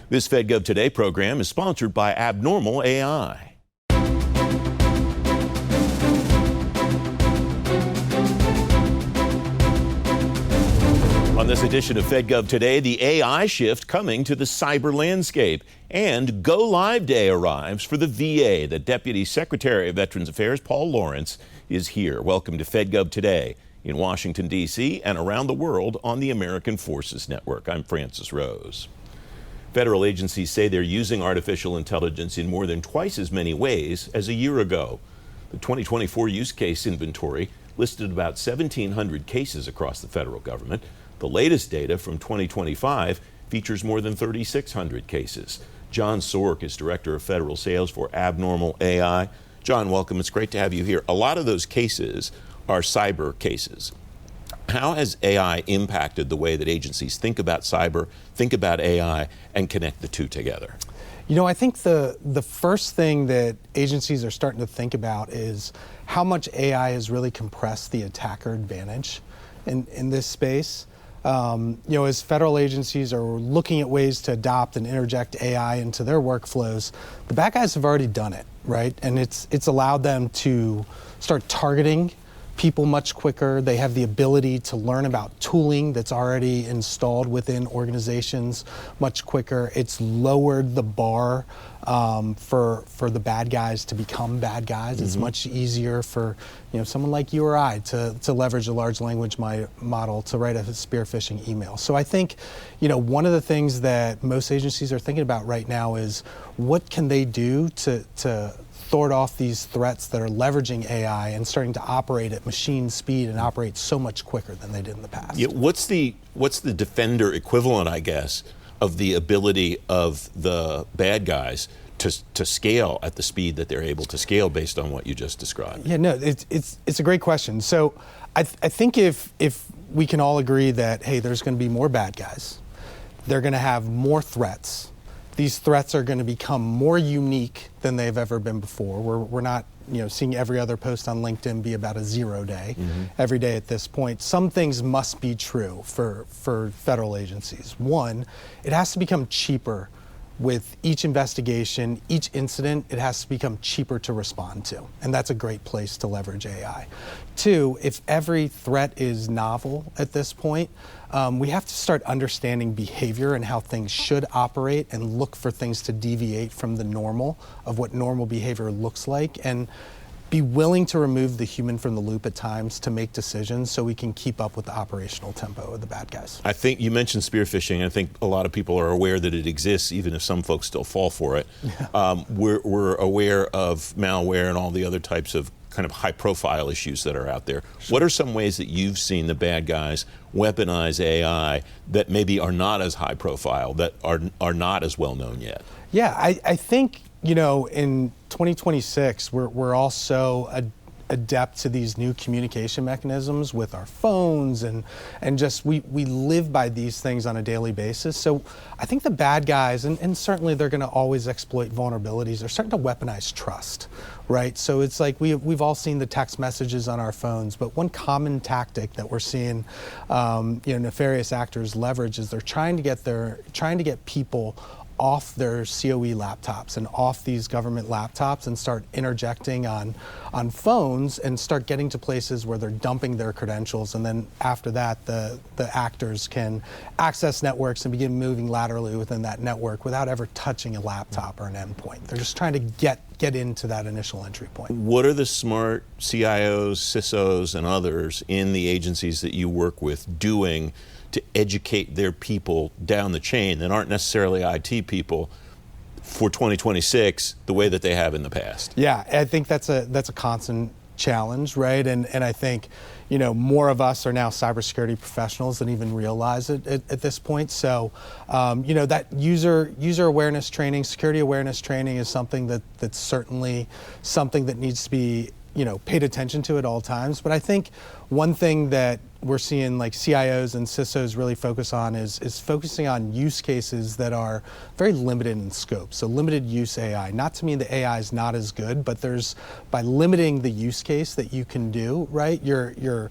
This FedGov Today program is sponsored by Abnormal AI. On this edition of FedGov Today, the AI shift coming to the cyber landscape, and Go Live Day arrives for the VA. The Deputy Secretary of Veterans Affairs, Paul Lawrence, is here. Welcome to FedGov Today in Washington, D.C. and around the world on the American Forces Network. I'm Francis Rose. Federal agencies say they're using artificial intelligence in more than twice as many ways as a year ago. The 2024 use case inventory listed about 1,700 cases across the federal government. The latest data from 2025 features more than 3,600 cases. John Sork is Director of Federal Sales for Abnormal AI. John, welcome. It's great to have you here. A lot of those cases are cyber cases. How has AI impacted the way that agencies think about cyber, think about AI, and connect the two together? You know, I think the first thing that agencies are starting to think about is how much AI has really compressed the attacker advantage in this space. As federal agencies are looking at ways to adopt and interject AI into their workflows, the bad guys have already done it, right? And it's allowed them to start targeting people much quicker. They have the ability to learn about tooling that's already installed within organizations much quicker. It's lowered the bar for the bad guys to become bad guys. Mm-hmm. It's much easier for someone like you or I to leverage a large language model to write a spear phishing email. So I think one of the things that most agencies are thinking about right now is what can they do to thwart off these threats that are leveraging AI and starting to operate at machine speed and operate so much quicker than they did in the past. Yeah, what's the defender equivalent, I guess, of the ability of the bad guys to scale at the speed that they're able to scale based on what you just described? Yeah, no, it's a great question. So I think if we can all agree that, hey, there's going to be more bad guys, they're going to have more threats. These threats are going to become more unique than they've ever been before. We're not seeing every other post on LinkedIn be about a 0 day every day at this point. Some things must be true for federal agencies. One, it has to become cheaper with each investigation, each incident. It has to become cheaper to respond to, and that's a great place to leverage AI. Two, if every threat is novel at this point, we have to start understanding behavior and how things should operate and look for things to deviate from the normal of what normal behavior looks like, and be willing to remove the human from the loop at times to make decisions so we can keep up with the operational tempo of the bad guys. I think you mentioned spear phishing. I think a lot of people are aware that it exists, even if some folks still fall for it. Yeah. We're aware of malware and all the other types of kind of high-profile issues that are out there. Sure. What are some ways that you've seen the bad guys weaponize AI that maybe are not as high-profile, that are not as well-known yet? Yeah, I think in 2026, we're all so adept to these new communication mechanisms with our phones and just we live by these things on a daily basis. So I think the bad guys, and certainly they're going to always exploit vulnerabilities, are starting to weaponize trust, right? So it's like we've all seen the text messages on our phones, but one common tactic that we're seeing nefarious actors leverage is they're trying to get people off their COE laptops and off these government laptops and start interjecting on phones and start getting to places where they're dumping their credentials, and then after that the actors can access networks and begin moving laterally within that network without ever touching a laptop or an endpoint. They're just trying to get into that initial entry point. What are the smart CIOs, CISOs, and others in the agencies that you work with doing to educate their people down the chain that aren't necessarily IT people for 2026 the way that they have in the past? Yeah, I think that's a constant challenge, right? And I think more of us are now cybersecurity professionals than even realize it at this point. So that user awareness training, security awareness training is something that's certainly something that needs to be paid attention to at all times. But I think one thing that we're seeing like CIOs and CISOs really focus on is focusing on use cases that are very limited in scope. So limited use AI. Not to mean the AI is not as good, but by limiting the use case that you can do, right? You're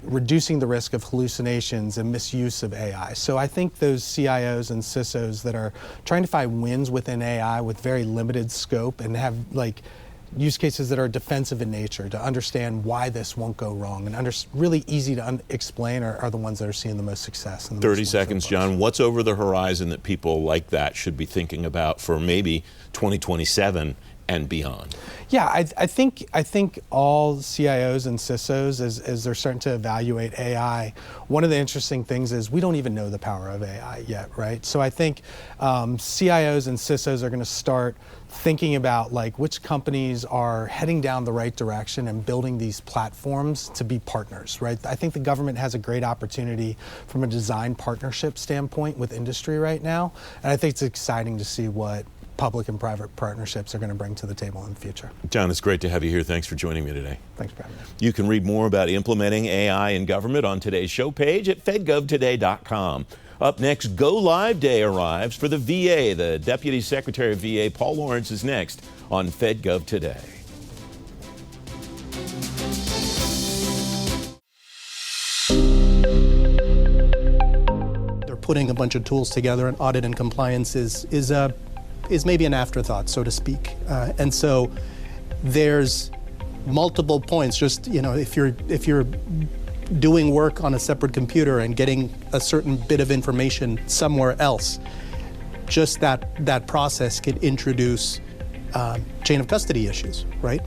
reducing the risk of hallucinations and misuse of AI. So I think those CIOs and CISOs that are trying to find wins within AI with very limited scope and have like use cases that are defensive in nature to understand why this won't go wrong and really easy to explain are the ones that are seeing the most success. And the 30 seconds, John. What's over the horizon that people like that should be thinking about for maybe 2027 and beyond? Yeah, I think all CIOs and CISOs, as they're starting to evaluate AI, one of the interesting things is we don't even know the power of AI yet, right? So I think CIOs and CISOs are going to start thinking about like which companies are heading down the right direction and building these platforms to be partners, right? I think the government has a great opportunity from a design partnership standpoint with industry right now, and I think it's exciting to see what public and private partnerships are going to bring to the table in the future. John, it's great to have you here. Thanks for joining me today. Thanks for having me. You can read more about implementing AI in government on today's show page at fedgovtoday.com. Up next, Go Live Day arrives for the VA. The Deputy Secretary of VA, Paul Lawrence, is next on FedGov Today. They're putting a bunch of tools together, and audit and compliance is maybe an afterthought, so to speak. And so there's multiple points. Just, you know, if you're doing work on a separate computer and getting a certain bit of information somewhere else, just that process can introduce chain of custody issues, right?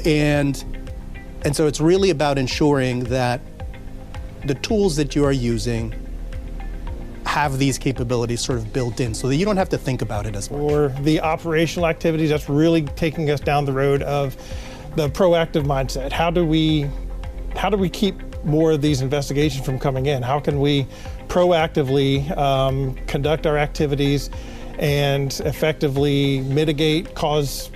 And so it's really about ensuring that the tools that you are using have these capabilities sort of built in so that you don't have to think about it as much. Or the operational activities, that's really taking us down the road of the proactive mindset. How do we keep more of these investigations from coming in? How can we proactively conduct our activities and effectively mitigate, cause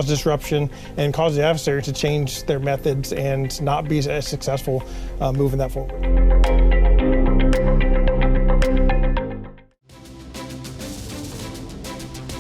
disruption, and cause the adversary to change their methods and not be as successful moving that forward?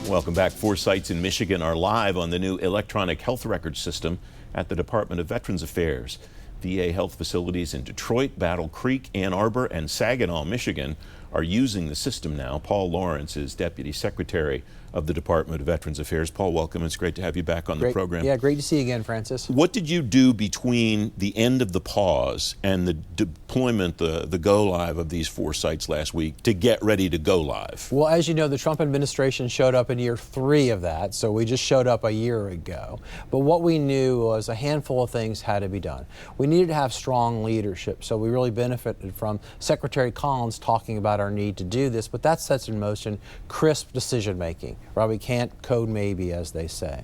Welcome back. 4 sites in Michigan are live on the new electronic health record system at the Department of Veterans Affairs. VA health facilities in Detroit, Battle Creek, Ann Arbor, and Saginaw, Michigan are using the system now. Paul Lawrence is Deputy Secretary of the Department of Veterans Affairs. Paul, welcome. It's great to have you back on the program. Yeah, great to see you again, Francis. What did you do between the end of the pause and the deployment, the go live of these 4 sites last week to get ready to go live? Well, as you know, the Trump administration showed up in year 3 of that, so we just showed up a year ago. But what we knew was a handful of things had to be done. We needed to have strong leadership, so we really benefited from Secretary Collins talking about our need to do this, but that sets in motion crisp decision making. Right? We can't code maybe, as they say.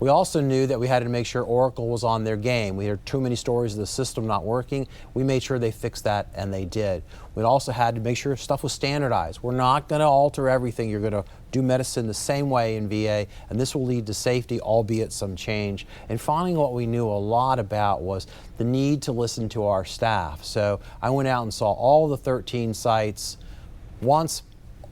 We also knew that we had to make sure Oracle was on their game. We heard too many stories of the system not working. We made sure they fixed that, and they did. We also had to make sure stuff was standardized. We're not going to alter everything. You're going to do medicine the same way in VA, and this will lead to safety, albeit some change. And finally, what we knew a lot about was the need to listen to our staff. So I went out and saw all the 13 sites once,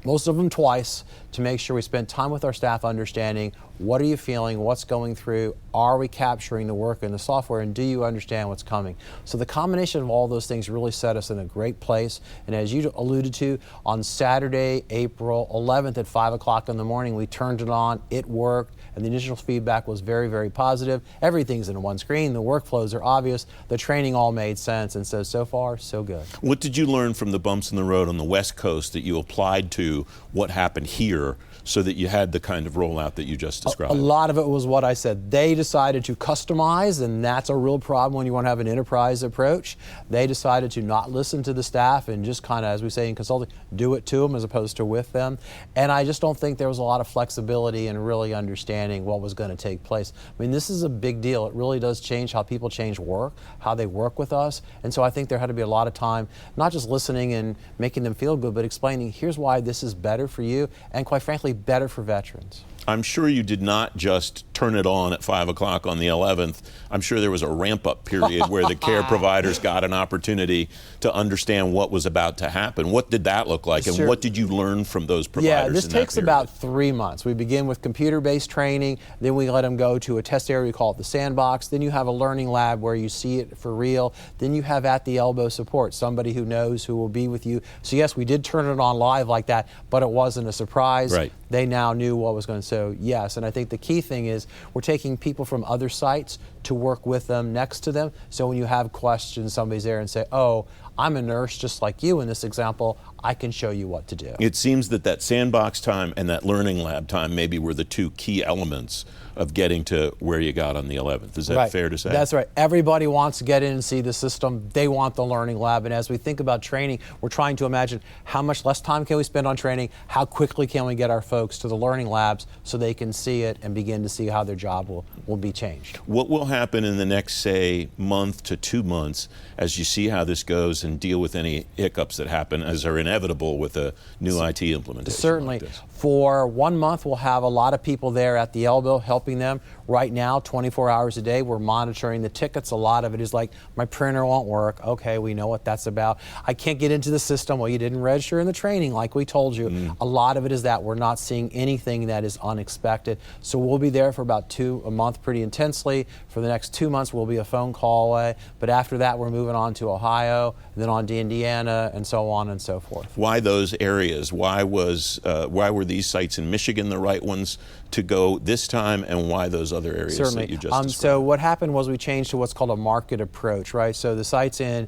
most of them twice, to make sure we spent time with our staff understanding what are you feeling, what's going through, are we capturing the work in the software, and do you understand what's coming? So the combination of all those things really set us in a great place. And as you alluded to, on Saturday, April 11th at 5 o'clock in the morning, we turned it on, it worked, and the initial feedback was very, very positive. Everything's in one screen, the workflows are obvious, the training all made sense, and so far, so good. What did you learn from the bumps in the road on the West Coast that you applied to what happened here so that you had the kind of rollout that you just described? A lot of it was what I said. They decided to customize, and that's a real problem when you want to have an enterprise approach. They decided to not listen to the staff and just kind of, as we say in consulting, do it to them as opposed to with them. And I just don't think there was a lot of flexibility in really understanding what was going to take place. I mean, this is a big deal. It really does change how people change work, how they work with us. And so I think there had to be a lot of time, not just listening and making them feel good, but explaining, here's why this is better for you, and quite frankly, better for veterans. I'm sure you did did not just turn it on at 5 o'clock on the 11th. I'm sure there was a ramp-up period where the care providers got an opportunity to understand what was about to happen. What did that look like, and what did you learn from those providers? Yeah, this takes about 3 months. We begin with computer-based training, then we let them go to a test area, we call it the sandbox, then you have a learning lab where you see it for real, then you have at the elbow support, somebody who knows, who will be with you. So yes, we did turn it on live like that, but it wasn't a surprise. Right. They now knew what was going to, so yes, and I think the key thing is we're taking people from other sites to work with them, next to them, so when you have questions, somebody's there and say, oh, I'm a nurse just like you in this example, I can show you what to do. It seems that sandbox time and that learning lab time maybe were the two key elements of getting to where you got on the 11th. Is that fair to say? That's right. Everybody wants to get in and see the system. They want the learning lab. And as we think about training, we're trying to imagine how much less time can we spend on training, how quickly can we get our folks to the learning labs so they can see it and begin to see how their job will be changed. What will happen in the next, say, month to 2 months as you see how this goes and deal with any hiccups that happen, as are inevitable with a new IT implementation? Certainly. Like this? For 1 month, we'll have a lot of people there at the elbow helping them. Right now, 24 hours a day, we're monitoring the tickets. A lot of it is like, my printer won't work. Okay, we know what that's about. I can't get into the system. Well, you didn't register in the training like we told you. A lot of it is that we're not seeing anything that is unexpected. So we'll be there for about a month pretty intensely. For the next 2 months, we'll be a phone call away. But after that, we're moving on to Ohio, then on to Indiana, and so on and so forth. Why those areas? Why were these sites in Michigan the right ones to go this time, and why those other areas Certainly. that you just described? So what happened was we changed to what's called a market approach, right? So the sites in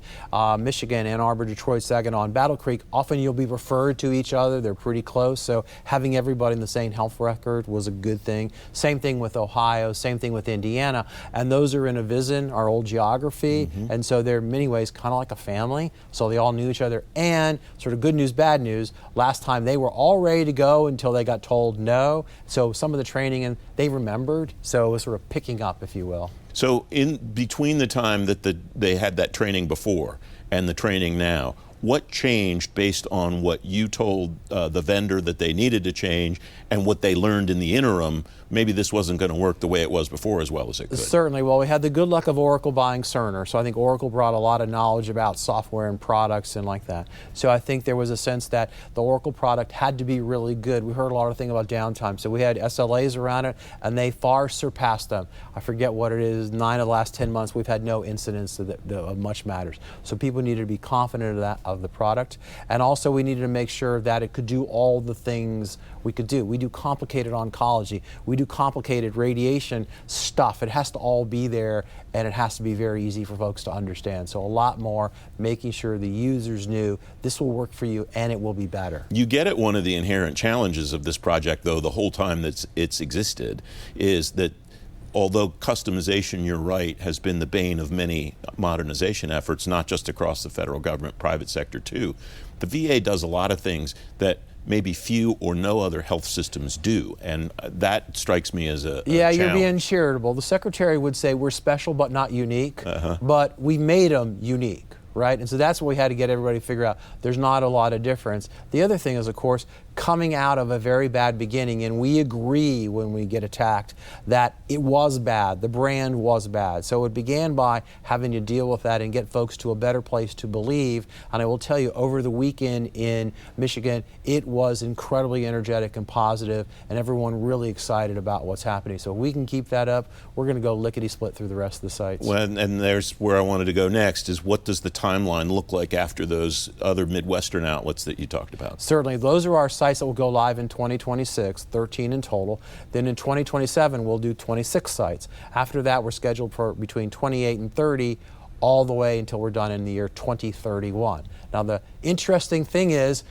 Michigan, Ann Arbor, Detroit, Saginaw, and Battle Creek, often you'll be referred to each other. They're pretty close. So having everybody in the same health record was a good thing. Same thing with Ohio, same thing with Indiana. And those are in a VISN, our old geography. And so they're in many ways kind of like a family. So they all knew each other. And sort of good news, bad news, last time they were all ready to go until they got told no. So some of the training, and they remembered. So it was sort of picking up, if you will. So in between the time that they had that training before and the training now, what changed based on what you told the vendor that they needed to change and what they learned in the interim? Maybe this wasn't going to work the way it was before as well as it could. Certainly. Well, we had the good luck of Oracle buying Cerner. So I think Oracle brought a lot of knowledge about software and products and like that. So I think there was a sense that the Oracle product had to be really good. We heard a lot of things about downtime. So we had SLAs around it, and they far surpassed them. I forget what it is, 9 of the last 10 months, we've had no incidents of much matters. So people needed to be confident of the product. And also we needed to make sure that it could do all the things we could do. We do complicated oncology. We do complicated radiation stuff. It has to all be there, and it has to be very easy for folks to understand. So a lot more making sure the users knew this will work for you and it will be better. You get at one of the inherent challenges of this project, though, the whole time that it's existed, is that although customization, you're right, has been the bane of many modernization efforts, not just across the federal government, private sector too, the VA does a lot of things that maybe few or no other health systems do, and that strikes me as a yeah, challenge. You're being charitable. The secretary would say we're special but not unique, but we made them unique, right? And so that's what we had to get everybody to figure out. There's not a lot of difference. The other thing is, of course, coming out of a very bad beginning, and we agree when we get attacked that it was bad, the brand was bad. So it began by having to deal with that and get folks to a better place to believe. And I will tell you, over the weekend in Michigan, it was incredibly energetic and positive, and everyone really excited about what's happening. So if we can keep that up, we're going to go lickety-split through the rest of the sites. Well, and there's where I wanted to go next, is what does the timeline look like after those other Midwestern outlets that you talked about? Certainly. Those are our sites that will go live in 2026, 13 in total. Then in 2027, we'll do 26 sites. After that, we're scheduled for between 28 and 30, all the way until we're done in the year 2031. Now, the interesting thing is,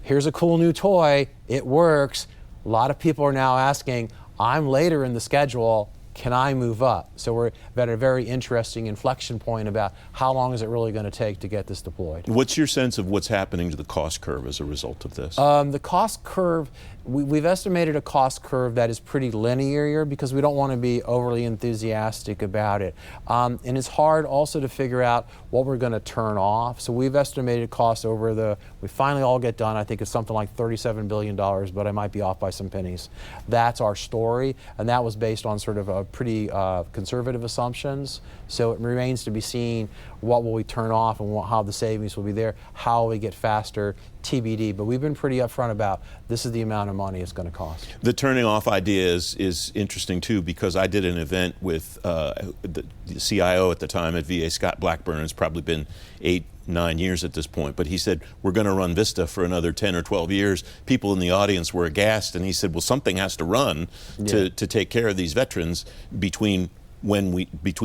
here's a cool new toy. It works. A lot of people are now asking, I'm later in the schedule. Can I move up? So we're at a very interesting inflection point about how long is it really going to take to get this deployed. What's your sense of what's happening to the cost curve as a result of this? The cost curve We've estimated a cost curve that is pretty linear because we don't want to be overly enthusiastic about it. And it's hard also to figure out what we're going to turn off. So we've estimated costs we finally all get done, I think it's something like $37 billion, but I might be off by some pennies. That's our story, and that was based on sort of a pretty conservative assumptions. So it remains to be seen what will we turn off and how the savings will be there, how we get faster, TBD. But we've been pretty upfront about this is the amount of money it's going to cost. The turning off idea is interesting too, because I did an event with the CIO at the time at VA, Scott Blackburn. It's probably been 8-9 years at this point, but he said, we're going to run Vista for another 10 or 12 years. People in the audience were aghast, and he said, well, something has to run to take care of these veterans between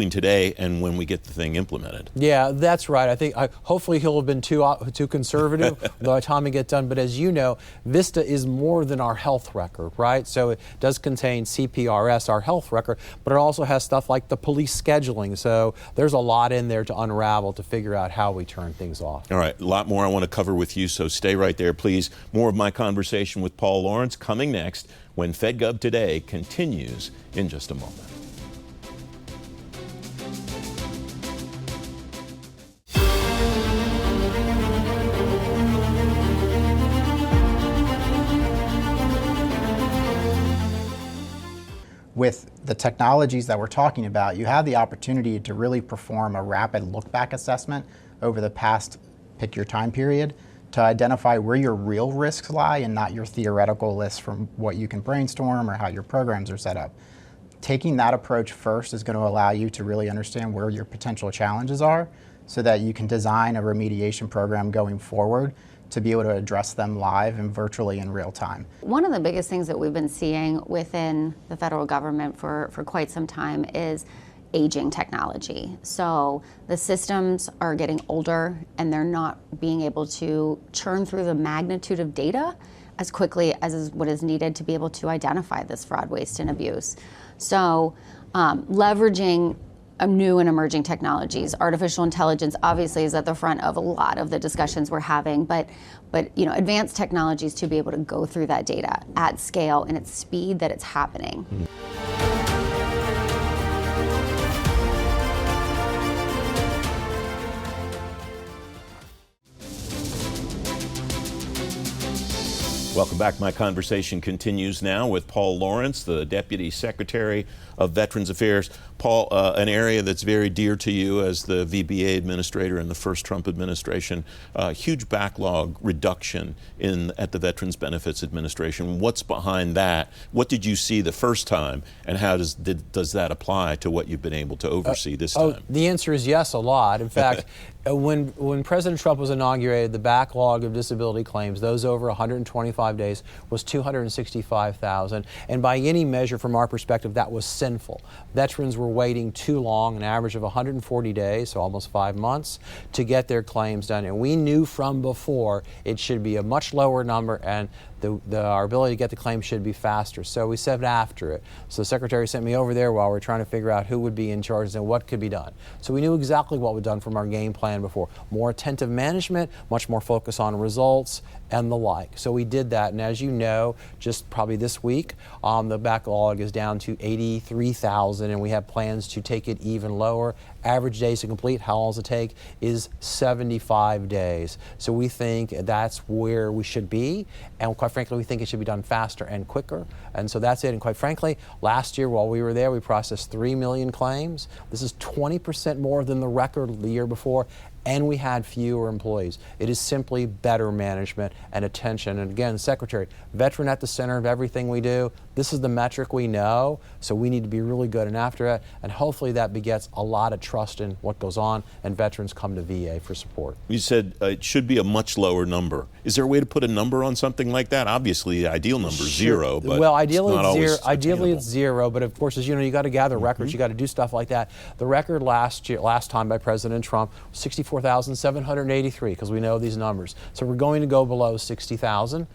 today and when we get the thing implemented. Yeah, that's right. I think hopefully he'll have been too conservative by the time we get done. But as you know, Vista is more than our health record, right? So it does contain CPRS, our health record, but it also has stuff like the police scheduling. So there's a lot in there to unravel to figure out how we turn things off. All right, a lot more I want to cover with you, so stay right there, please. More of my conversation with Paul Lawrence coming next when FedGov Today continues in just a moment. With the technologies that we're talking about, you have the opportunity to really perform a rapid look-back assessment over the past, pick your time period, to identify where your real risks lie and not your theoretical list from what you can brainstorm or how your programs are set up. Taking that approach first is going to allow you to really understand where your potential challenges are so that you can design a remediation program going forward to be able to address them live and virtually in real time. One of the biggest things that we've been seeing within the federal government for quite some time is aging technology. So the systems are getting older and they're not being able to churn through the magnitude of data as quickly as is what is needed to be able to identify this fraud, waste, and abuse. So leveraging new and emerging technologies. Artificial intelligence obviously is at the front of a lot of the discussions we're having, but advanced technologies to be able to go through that data at scale and at speed that it's happening. Welcome back. My conversation continues now with Paul Lawrence, the Deputy Secretary of Veterans Affairs. Paul, an area that's very dear to you as the VBA administrator in the first Trump administration, huge backlog reduction at the Veterans Benefits Administration. What's behind that? What did you see the first time, and how does that apply to what you've been able to oversee this time? The answer is yes, a lot. In fact, when President Trump was inaugurated, the backlog of disability claims, those over 125 days, was 265,000. And by any measure from our perspective, that was sinful. Veterans were waiting too long, an average of 140 days, so almost 5 months, to get their claims done. And we knew from before it should be a much lower number, and our ability to get the claim should be faster. So we set after it. So the Secretary sent me over there while we're trying to figure out who would be in charge and what could be done. So we knew exactly what we'd done from our game plan before. More attentive management, much more focus on results, and the like. So we did that, and as you know, just probably this week, the backlog is down to 83,000, and we have plans to take it even lower. Average days to complete, how long does it take, is 75 days. So we think that's where we should be, and quite frankly, we think it should be done faster and quicker. And so that's it. And quite frankly, last year while we were there, we processed 3 million claims. This is 20% more than the record the year before, and we had fewer employees. It is simply better management and attention. And again, Secretary, veteran at the center of everything we do. This is the metric we know, so we need to be really good and after it, and hopefully that begets a lot of trust in what goes on, and veterans come to VA for support. You said it should be a much lower number. Is there a way to put a number on something like that? Obviously, the ideal number is zero, but well, ideally it's not always zero. Ideally, it's zero, but of course, as you know, you got to gather records. You got to do stuff like that. The record last time by President Trump was 64,783, because we know these numbers. So we're going to go below 60,000.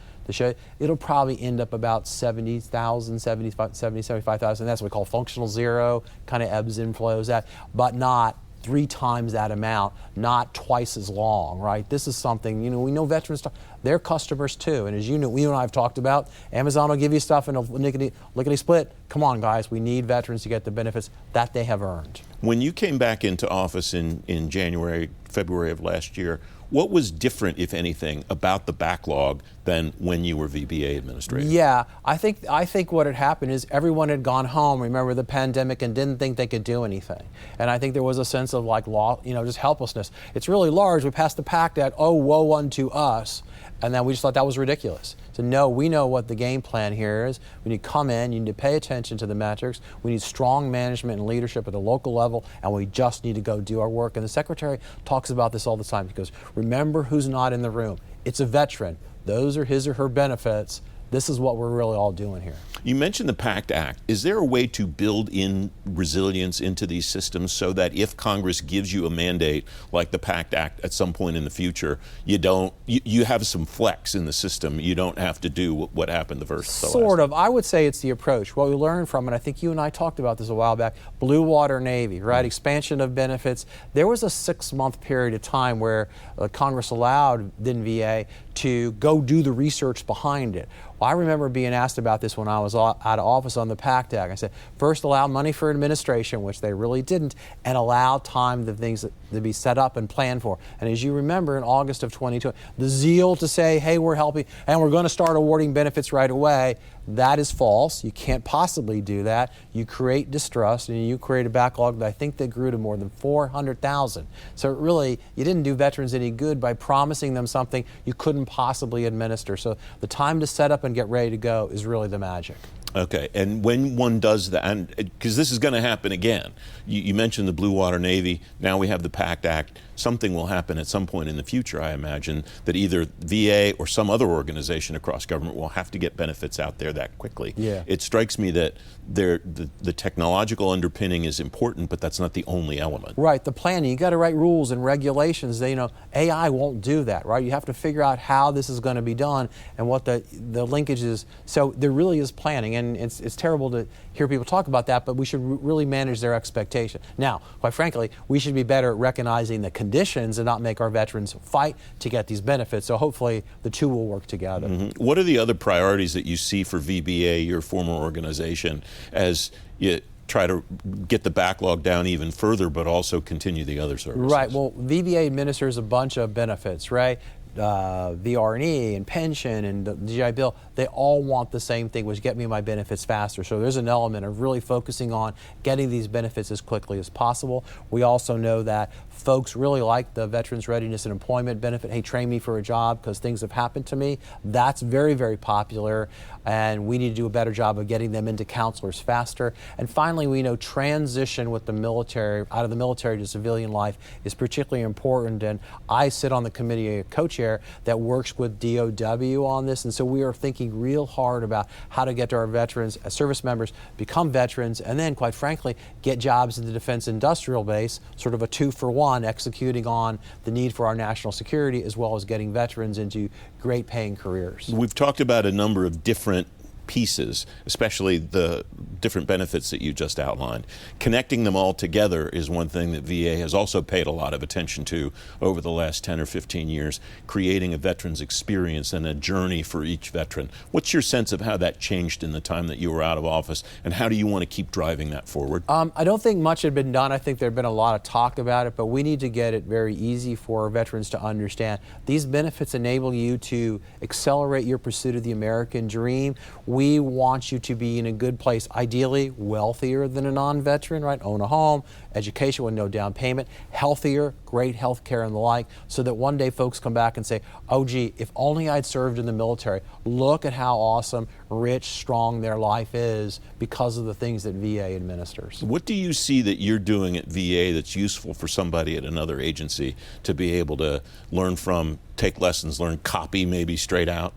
It'll probably end up about 70,000, 75,000. That's what we call functional zero, kind of ebbs and flows at, but not 3 times that amount, not twice as long, right? This is something, we know veterans, they're customers too. And as you and I have talked about, Amazon will give you stuff in a lickety split. Come on, guys, we need veterans to get the benefits that they have earned. When you came back into office in January, February of last year, what was different, if anything, about the backlog than when you were VBA administrator? Yeah, I think what had happened is everyone had gone home, remember the pandemic, and didn't think they could do anything. And I think there was a sense of just helplessness. It's really large. We passed the PACT Act. Oh, woe unto us. And then we just thought that was ridiculous. So no, we know what the game plan here is. We need to come in, you need to pay attention to the metrics. We need strong management and leadership at the local level, and we just need to go do our work. And the Secretary talks about this all the time. He goes, remember who's not in the room. It's a veteran. Those are his or her benefits. This is what we're really all doing here. You mentioned the PACT Act. Is there a way to build in resilience into these systems so that if Congress gives you a mandate like the PACT Act at some point in the future, you have some flex in the system? You don't have to do what happened the first. Sort of. I would say it's the approach. What we learned from it, I think you and I talked about this a while back, Blue Water Navy, right? Expansion of benefits. There was a 6-month period of time where Congress allowed then VA to go do the research behind it. Well, I remember being asked about this when I was out of office on the PACT Act. I said, first allow money for administration, which they really didn't, and allow time the things to be set up and planned for. And as you remember, in August of 2020, the zeal to say, hey, we're helping, and we're going to start awarding benefits right away, that is false. You can't possibly do that. You create distrust, and you create a backlog that I think that grew to more than 400,000. So really, you didn't do veterans any good by promising them something you couldn't possibly administer. So the time to set up and get ready to go is really the magic. Okay, and when one does that, and because this is going to happen again, you mentioned the Blue Water Navy, now we have the PACT Act, something will happen at some point in the future, I imagine, that either VA or some other organization across government will have to get benefits out there that quickly. Yeah. It strikes me that the technological underpinning is important, but that's not the only element. Right, the planning, you got to write rules and regulations. AI won't do that, right? You have to figure out how this is going to be done and what the linkage is. So there really is planning, and it's terrible to hear people talk about that, but we should really manage their expectation. Now, quite frankly, we should be better at recognizing the conditions and not make our veterans fight to get these benefits. So hopefully the two will work together. Mm-hmm. What are the other priorities that you see for VBA, your former organization, as you try to get the backlog down even further, but also continue the other services? Right. Well, VBA administers a bunch of benefits, right? VR&E and pension and the GI Bill, they all want the same thing, which get me my benefits faster. So there's an element of really focusing on getting these benefits as quickly as possible. We also know that folks really like the Veterans Readiness and Employment benefit. Hey, train me for a job because things have happened to me. That's very, very popular, and we need to do a better job of getting them into counselors faster. And finally, we know transition with the military, out of the military to civilian life, is particularly important. And I sit on the committee, co-chair, that works with DOW on this. And so we are thinking real hard about how to get to our veterans, as service members, become veterans, and then, quite frankly, get jobs in the defense industrial base, sort of a 2-for-1, executing on the need for our national security, as well as getting veterans into great paying careers. We've talked about a number of different pieces, especially the different benefits that you just outlined. Connecting them all together is one thing that VA has also paid a lot of attention to over the last 10 or 15 years, creating a veteran's experience and a journey for each veteran. What's your sense of how that changed in the time that you were out of office, and how do you want to keep driving that forward? I don't think much had been done. I think there had been a lot of talk about it, but we need to get it very easy for veterans to understand. These benefits enable you to accelerate your pursuit of the American dream. We want you to be in a good place, ideally wealthier than a non-veteran, right? Own a home, education with no down payment, healthier, great health care and the like, so that one day folks come back and say, oh gee, if only I'd served in the military. Look at how awesome, rich, strong their life is because of the things that VA administers. What do you see that you're doing at VA that's useful for somebody at another agency to be able to learn from, take lessons, learn copy maybe straight out?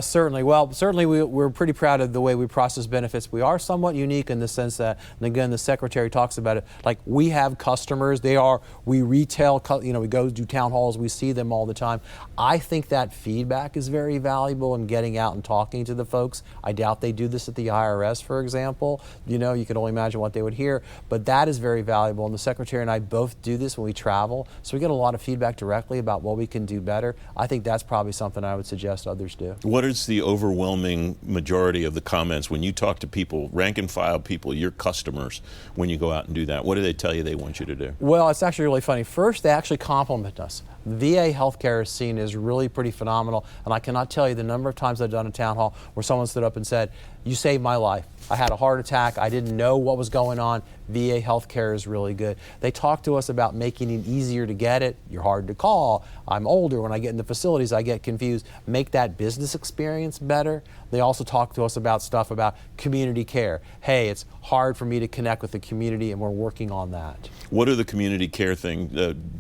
Certainly. Well, certainly we're pretty proud of the way we process benefits. We are somewhat unique in the sense that, and again, the Secretary talks about it, like we have customers, we retail, we go do town halls, we see them all the time. I think that feedback is very valuable in getting out and talking to the folks. I doubt they do this at the IRS, for example. You know, you can only imagine what they would hear, but that is very valuable. And the Secretary and I both do this when we travel, so we get a lot of feedback directly about what we can do better. I think that's probably something I would suggest others do. What is the overwhelming majority of the comments when you talk to people, rank and file people, your customers, when you go out and do that? What do they tell you they want you to do? Well, it's actually really funny. First, they actually compliment us. VA healthcare is seen as really pretty phenomenal, and I cannot tell you the number of times I've done a town hall where someone stood up and said, "You saved my life. I had a heart attack. I didn't know what was going on. VA healthcare is really good." They talk to us about making it easier to get it. You're hard to call. I'm older. When I get in the facilities, I get confused. Make that business experience better. They also talk to us about stuff about community care. Hey, it's hard for me to connect with the community, and we're working on that. What are the community care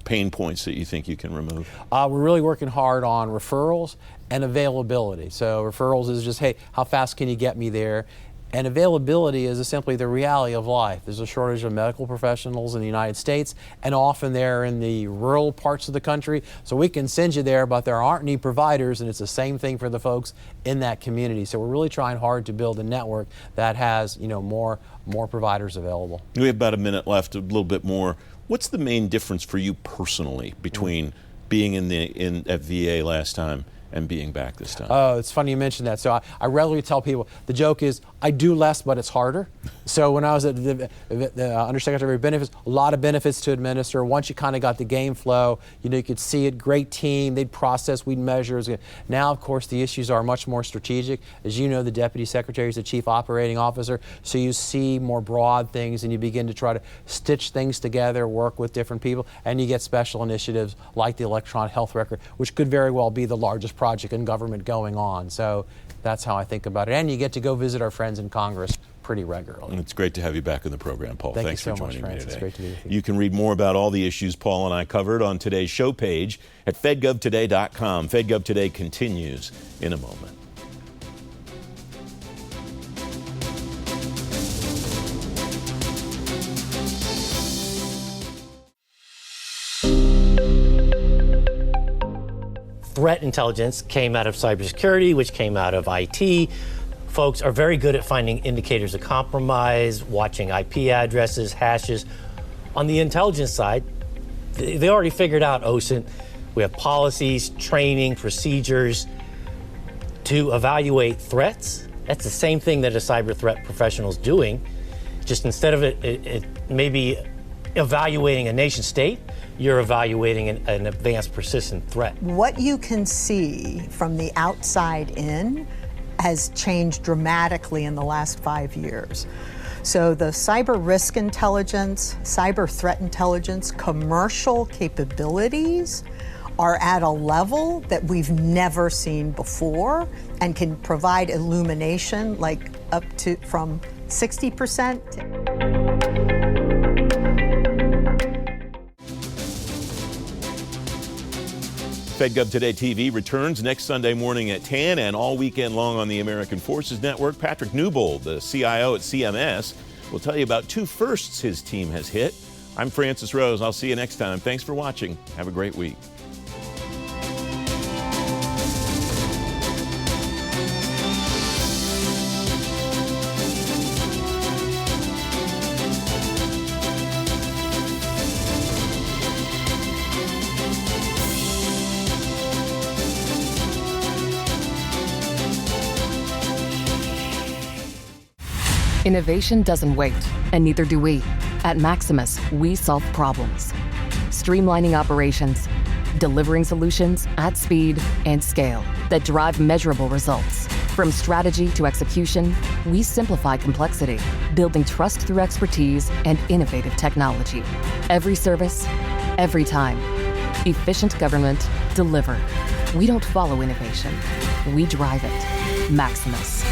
pain points that you think you can remove? We're really working hard on referrals and availability. So referrals is just, hey, how fast can you get me there? And availability is simply the reality of life. There's a shortage of medical professionals in the United States, and often they're in the rural parts of the country. So we can send you there, but there aren't any providers, and it's the same thing for the folks in that community. So we're really trying hard to build a network that has, you know, more providers available. We have about a minute left, a little bit more. What's the main difference for you personally between being at VA last time and being back this time? Oh, it's funny you mentioned that. So I regularly tell people, the joke is, I do less, but it's harder. So when I was at the Undersecretary of Benefits, a lot of benefits to administer. Once you kind of got the game flow, you know, you could see it, great team, they'd process, we'd measure. Now, of course, the issues are much more strategic. As you know, the Deputy Secretary is the Chief Operating Officer, so you see more broad things and you begin to try to stitch things together, work with different people, and you get special initiatives like the electronic health record, which could very well be the largest project in government going on. So that's how I think about it. And you get to go visit our friends in Congress pretty regularly. It's great to have you back in the program, Paul. Thanks for so much, joining me today. It's great to be with you. You can read more about all the issues Paul and I covered on today's show page at fedgovtoday.com. FedGov Today continues in a moment. Threat intelligence came out of cybersecurity, which came out of IT. Folks are very good at finding indicators of compromise, watching IP addresses, hashes. On the intelligence side, they already figured out OSINT. We have policies, training, procedures to evaluate threats. That's the same thing that a cyber threat professional is doing. Just instead of it maybe evaluating a nation state, you're evaluating an advanced persistent threat. What you can see from the outside in has changed dramatically in the last 5 years. So the cyber risk intelligence, cyber threat intelligence, commercial capabilities are at a level that we've never seen before and can provide illumination like up to from 60%. FedGov Today TV returns next Sunday morning at 10 and all weekend long on the American Forces Network. Patrick Newbold, the CIO at CMS, will tell you about 2 firsts his team has hit. I'm Francis Rose. I'll see you next time. Thanks for watching. Have a great week. Innovation doesn't wait, and neither do we. At Maximus, we solve problems, streamlining operations, delivering solutions at speed and scale that drive measurable results. From strategy to execution, we simplify complexity, building trust through expertise and innovative technology. Every service, every time. Efficient government delivered. We don't follow innovation. We drive it. Maximus.